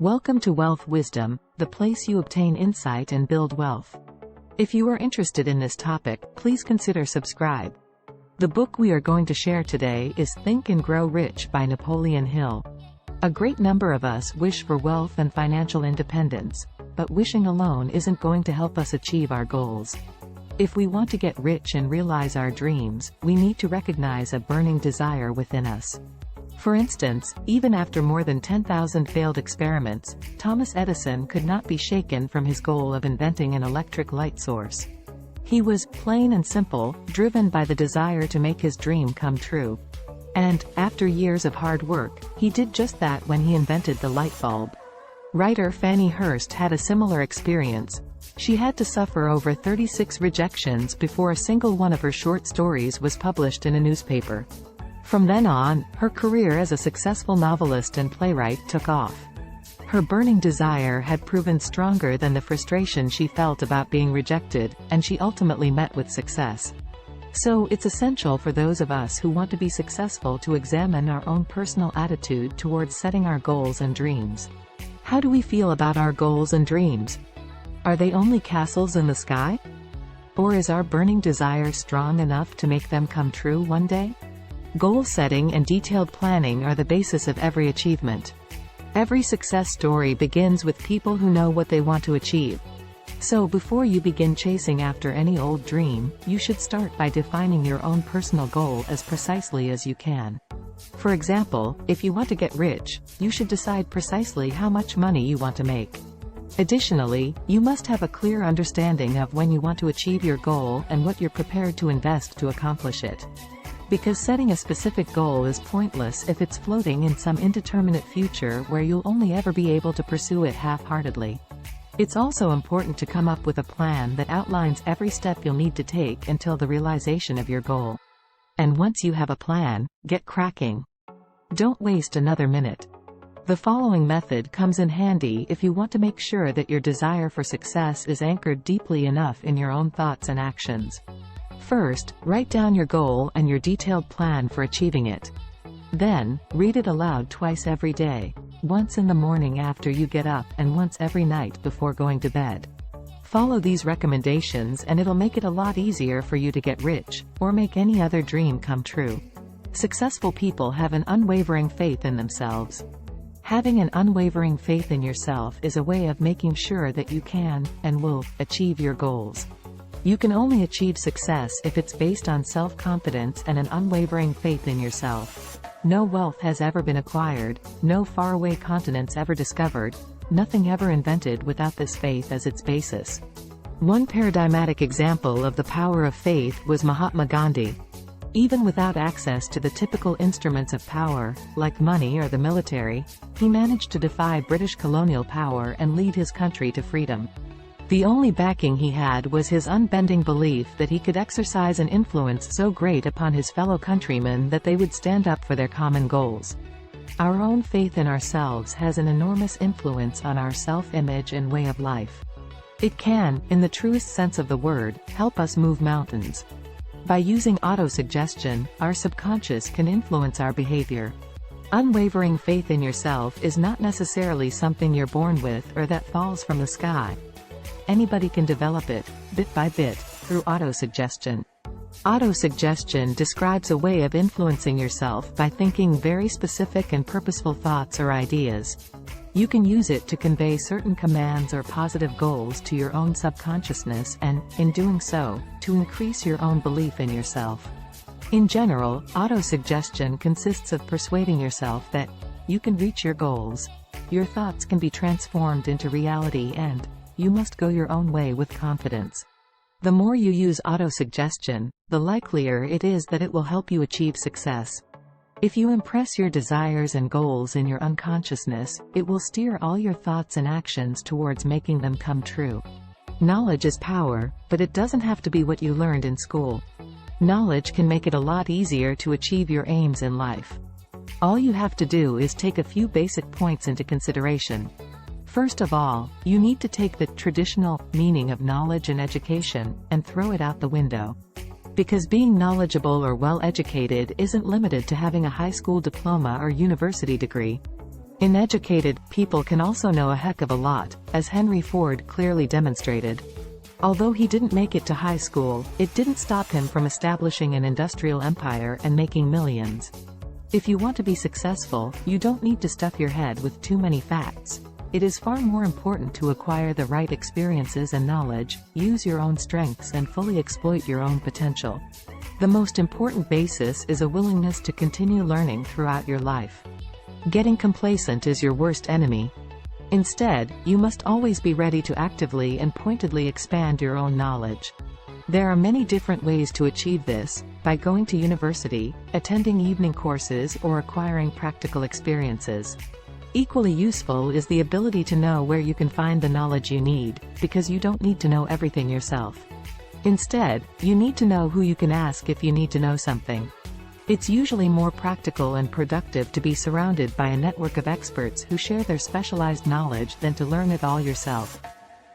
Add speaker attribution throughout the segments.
Speaker 1: Welcome to Wealth Wisdom, the place you obtain insight and build wealth. If you are interested in this topic, please consider subscribe. The book we are going to share today is Think and Grow Rich by Napoleon Hill. A great number of us wish for wealth and financial independence, but wishing alone isn't going to help us achieve our goals. If we want to get rich and realize our dreams, we need to recognize a burning desire within us. For instance, even after more than 10,000 failed experiments, Thomas Edison could not be shaken from his goal of inventing an electric light source. He was, plain and simple, driven by the desire to make his dream come true. And, after years of hard work, he did just that when he invented the light bulb. Writer Fannie Hurst had a similar experience. She had to suffer over 36 rejections before a single one of her short stories was published in a newspaper. From then on, her career as a successful novelist and playwright took off. Her burning desire had proven stronger than the frustration she felt about being rejected, and she ultimately met with success. So, it's essential for those of us who want to be successful to examine our own personal attitude towards setting our goals and dreams. How do we feel about our goals and dreams? Are they only castles in the sky? Or is our burning desire strong enough to make them come true one day? Goal setting and detailed planning are the basis of every achievement. Every success story begins with people who know what they want to achieve. So before you begin chasing after any old dream, you should start by defining your own personal goal as precisely as you can. For example, if you want to get rich, you should decide precisely how much money you want to make. Additionally, you must have a clear understanding of when you want to achieve your goal and what you're prepared to invest to accomplish it. Because setting a specific goal is pointless if it's floating in some indeterminate future where you'll only ever be able to pursue it half-heartedly. It's also important to come up with a plan that outlines every step you'll need to take until the realization of your goal. And once you have a plan, get cracking. Don't waste another minute. The following method comes in handy if you want to make sure that your desire for success is anchored deeply enough in your own thoughts and actions. First, write down your goal and your detailed plan for achieving it. Then, read it aloud twice every day, once in the morning after you get up and once every night before going to bed. Follow these recommendations and it'll make it a lot easier for you to get rich, or make any other dream come true. Successful people have an unwavering faith in themselves. Having an unwavering faith in yourself is a way of making sure that you can, and will, achieve your goals. You can only achieve success if it's based on self-confidence and an unwavering faith in yourself. No wealth has ever been acquired, no faraway continents ever discovered, nothing ever invented without this faith as its basis. One paradigmatic example of the power of faith was Mahatma Gandhi. Even without access to the typical instruments of power, like money or the military, he managed to defy British colonial power and lead his country to freedom. The only backing he had was his unbending belief that he could exercise an influence so great upon his fellow countrymen that they would stand up for their common goals. Our own faith in ourselves has an enormous influence on our self-image and way of life. It can, in the truest sense of the word, help us move mountains. By using autosuggestion, our subconscious can influence our behavior. Unwavering faith in yourself is not necessarily something you're born with or that falls from the sky. Anybody can develop it, bit by bit, through autosuggestion. Autosuggestion describes a way of influencing yourself by thinking very specific and purposeful thoughts or ideas. You can use it to convey certain commands or positive goals to your own subconsciousness and, in doing so, to increase your own belief in yourself. In general, autosuggestion consists of persuading yourself that you can reach your goals. Your thoughts can be transformed into reality and you must go your own way with confidence. The more you use autosuggestion, the likelier it is that it will help you achieve success. If you impress your desires and goals in your unconsciousness, it will steer all your thoughts and actions towards making them come true. Knowledge is power, but it doesn't have to be what you learned in school. Knowledge can make it a lot easier to achieve your aims in life. All you have to do is take a few basic points into consideration. First of all, you need to take the traditional meaning of knowledge and education and throw it out the window. Because being knowledgeable or well-educated isn't limited to having a high school diploma or university degree. Uneducated people can also know a heck of a lot, as Henry Ford clearly demonstrated. Although he didn't make it to high school, it didn't stop him from establishing an industrial empire and making millions. If you want to be successful, you don't need to stuff your head with too many facts. It is far more important to acquire the right experiences and knowledge, use your own strengths and fully exploit your own potential. The most important basis is a willingness to continue learning throughout your life. Getting complacent is your worst enemy. Instead, you must always be ready to actively and pointedly expand your own knowledge. There are many different ways to achieve this, by going to university, attending evening courses or acquiring practical experiences. Equally useful is the ability to know where you can find the knowledge you need, because you don't need to know everything yourself. Instead, you need to know who you can ask if you need to know something. It's usually more practical and productive to be surrounded by a network of experts who share their specialized knowledge than to learn it all yourself.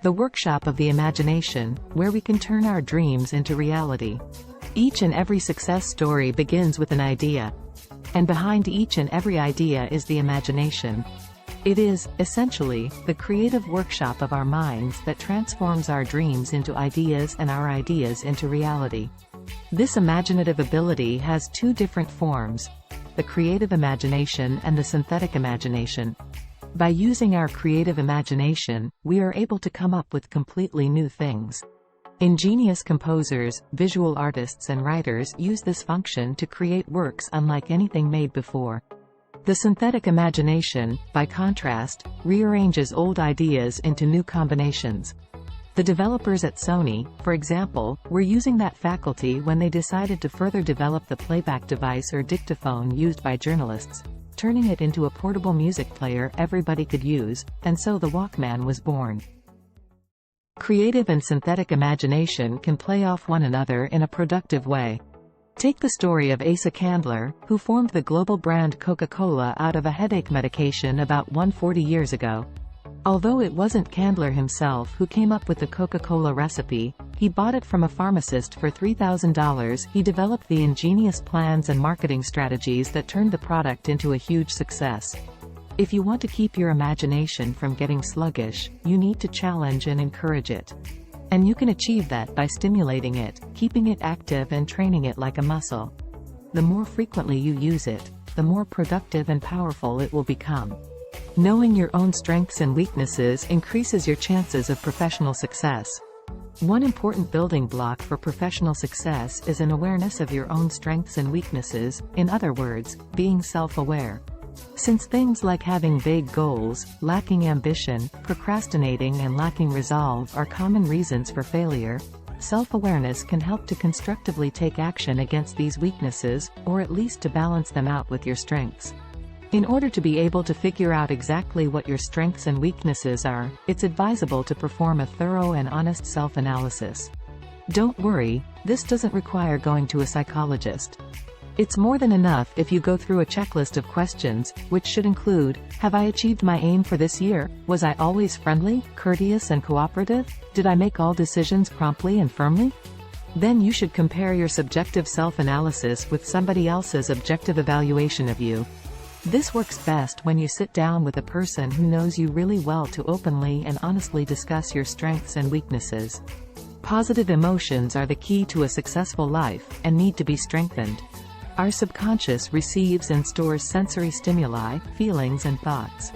Speaker 1: The workshop of the imagination, where we can turn our dreams into reality. Each and every success story begins with an idea. And behind each and every idea is the imagination. It is, essentially, the creative workshop of our minds that transforms our dreams into ideas and our ideas into reality. This imaginative ability has two different forms: the creative imagination and the synthetic imagination. By using our creative imagination, we are able to come up with completely new things. Ingenious composers, visual artists and writers use this function to create works unlike anything made before. The synthetic imagination, by contrast, rearranges old ideas into new combinations. The developers at Sony, for example, were using that faculty when they decided to further develop the playback device or dictaphone used by journalists, turning it into a portable music player everybody could use, and so the Walkman was born. Creative and synthetic imagination can play off one another in a productive way. Take the story of Asa Candler, who formed the global brand Coca-Cola out of a headache medication about 140 years ago. Although it wasn't Candler himself who came up with the Coca-Cola recipe, he bought it from a pharmacist for $3,000. He developed the ingenious plans and marketing strategies that turned the product into a huge success. If you want to keep your imagination from getting sluggish, you need to challenge and encourage it. And you can achieve that by stimulating it, keeping it active and training it like a muscle. The more frequently you use it, the more productive and powerful it will become. Knowing your own strengths and weaknesses increases your chances of professional success. One important building block for professional success is an awareness of your own strengths and weaknesses, in other words, being self-aware. Since things like having vague goals, lacking ambition, procrastinating and lacking resolve are common reasons for failure, self-awareness can help to constructively take action against these weaknesses, or at least to balance them out with your strengths. In order to be able to figure out exactly what your strengths and weaknesses are, it's advisable to perform a thorough and honest self-analysis. Don't worry, this doesn't require going to a psychologist. It's more than enough if you go through a checklist of questions, which should include: have I achieved my aim for this year? Was I always friendly, courteous and cooperative? Did I make all decisions promptly and firmly? Then you should compare your subjective self-analysis with somebody else's objective evaluation of you. This works best when you sit down with a person who knows you really well to openly and honestly discuss your strengths and weaknesses. Positive emotions are the key to a successful life, and need to be strengthened. Our subconscious receives and stores sensory stimuli, feelings and thoughts.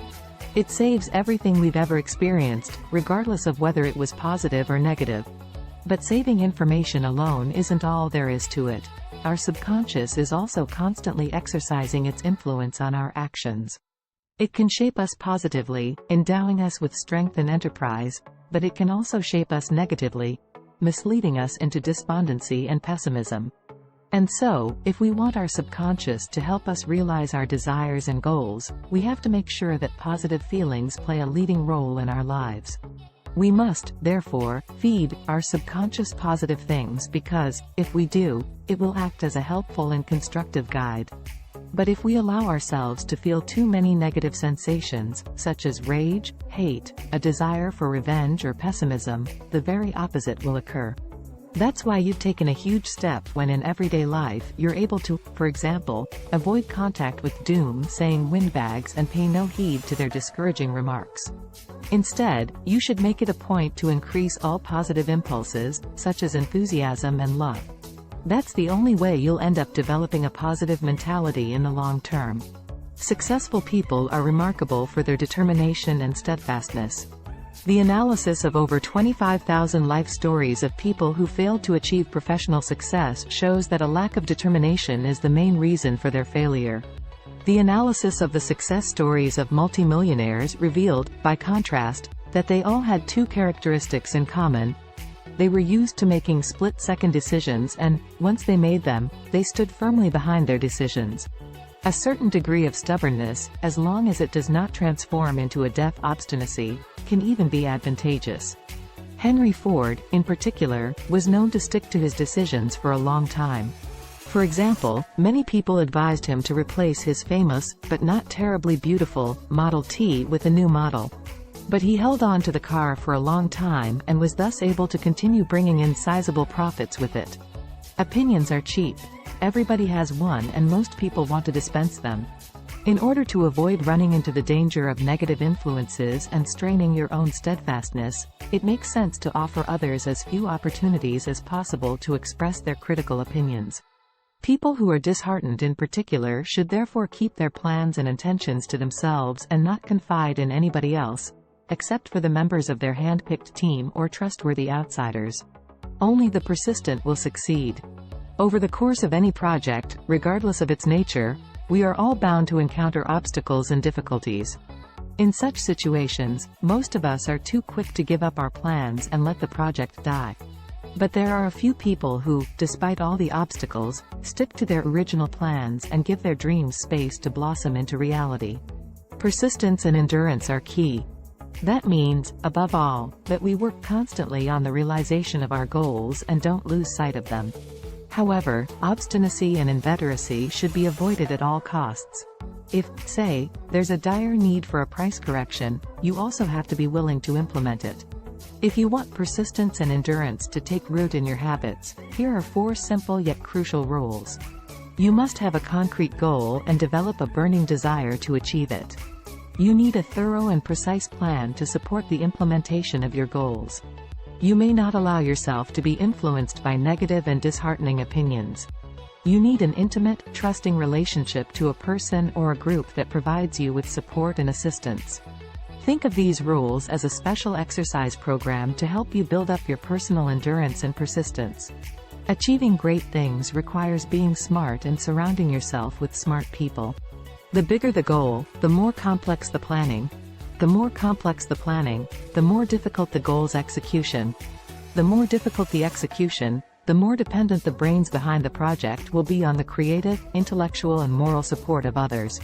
Speaker 1: It saves everything we've ever experienced, regardless of whether it was positive or negative. But saving information alone isn't all there is to it. Our subconscious is also constantly exercising its influence on our actions. It can shape us positively, endowing us with strength and enterprise, but it can also shape us negatively, misleading us into despondency and pessimism. And so, if we want our subconscious to help us realize our desires and goals, we have to make sure that positive feelings play a leading role in our lives. We must, therefore, feed our subconscious positive things because, if we do, it will act as a helpful and constructive guide. But if we allow ourselves to feel too many negative sensations, such as rage, hate, a desire for revenge or pessimism, the very opposite will occur. That's why you've taken a huge step when in everyday life you're able to, for example, avoid contact with doom-saying windbags and pay no heed to their discouraging remarks. Instead, you should make it a point to increase all positive impulses, such as enthusiasm and love. That's the only way you'll end up developing a positive mentality in the long term. Successful people are remarkable for their determination and steadfastness. The analysis of over 25,000 life stories of people who failed to achieve professional success shows that a lack of determination is the main reason for their failure. The analysis of the success stories of multimillionaires revealed, by contrast, that they all had two characteristics in common. They were used to making split-second decisions and, once they made them, they stood firmly behind their decisions. A certain degree of stubbornness, as long as it does not transform into a deaf obstinacy, can even be advantageous. Henry Ford, in particular, was known to stick to his decisions for a long time. For example, many people advised him to replace his famous, but not terribly beautiful, Model T with a new model. But he held on to the car for a long time and was thus able to continue bringing in sizable profits with it. Opinions are cheap. Everybody has one and most people want to dispense them. In order to avoid running into the danger of negative influences and straining your own steadfastness, it makes sense to offer others as few opportunities as possible to express their critical opinions. People who are disheartened in particular should therefore keep their plans and intentions to themselves and not confide in anybody else, except for the members of their hand-picked team or trustworthy outsiders. Only the persistent will succeed. Over the course of any project, regardless of its nature, we are all bound to encounter obstacles and difficulties. In such situations, most of us are too quick to give up our plans and let the project die. But there are a few people who, despite all the obstacles, stick to their original plans and give their dreams space to blossom into reality. Persistence and endurance are key. That means, above all, that we work constantly on the realization of our goals and don't lose sight of them. However, obstinacy and inveteracy should be avoided at all costs. If, say, there's a dire need for a price correction, you also have to be willing to implement it. If you want persistence and endurance to take root in your habits, here are 4 simple yet crucial rules. You must have a concrete goal and develop a burning desire to achieve it. You need a thorough and precise plan to support the implementation of your goals. You may not allow yourself to be influenced by negative and disheartening opinions. You need an intimate, trusting relationship to a person or a group that provides you with support and assistance. Think of these rules as a special exercise program to help you build up your personal endurance and persistence. Achieving great things requires being smart and surrounding yourself with smart people. The bigger the goal, the more complex the planning. The more complex the planning, the more difficult the goal's execution. The more difficult the execution, the more dependent the brains behind the project will be on the creative, intellectual and moral support of others.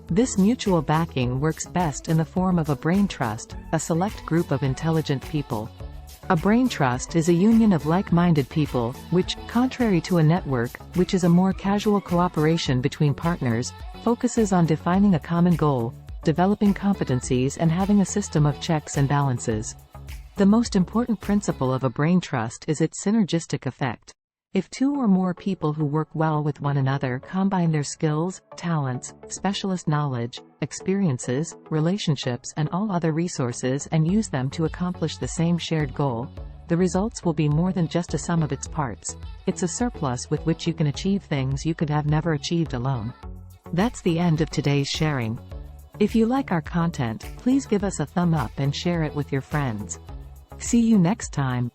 Speaker 1: This mutual backing works best in the form of a brain trust, a select group of intelligent people. A brain trust is a union of like-minded people, which, contrary to a network, which is a more casual cooperation between partners, focuses on defining a common goal, developing competencies and having a system of checks and balances. The most important principle of a brain trust is its synergistic effect. If 2 or more people who work well with one another combine their skills, talents, specialist knowledge, experiences, relationships and all other resources and use them to accomplish the same shared goal, the results will be more than just a sum of its parts. It's a surplus with which you can achieve things you could have never achieved alone. That's the end of today's sharing. If you like our content, please give us a thumb up and share it with your friends. See you next time.